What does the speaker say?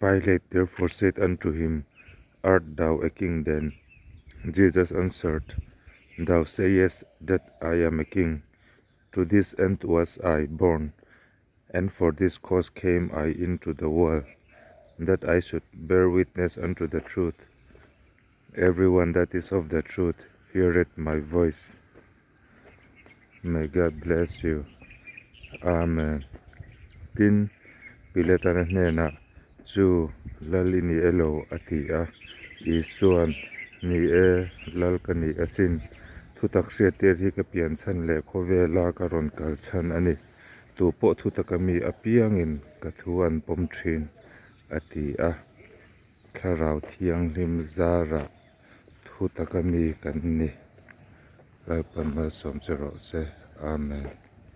Pilate therefore said unto him, Art thou a king then? Jesus answered, Thou sayest that I am a king. To this end was I born, and for this cause came I into the world, that I should bear witness unto the truth. Everyone that is of the truth heareth my voice. May God bless you. Amen. Tin piletana nena chu lalini elo atia isuan ni lalkani asin thutak hriatir hi ka pian chan le khovela ka ron kal chan ani tu po thutakami apiangin ka thuan pom thin atia tharau thiang lim zara thutakami kan ni lalpan ma som chero se amen.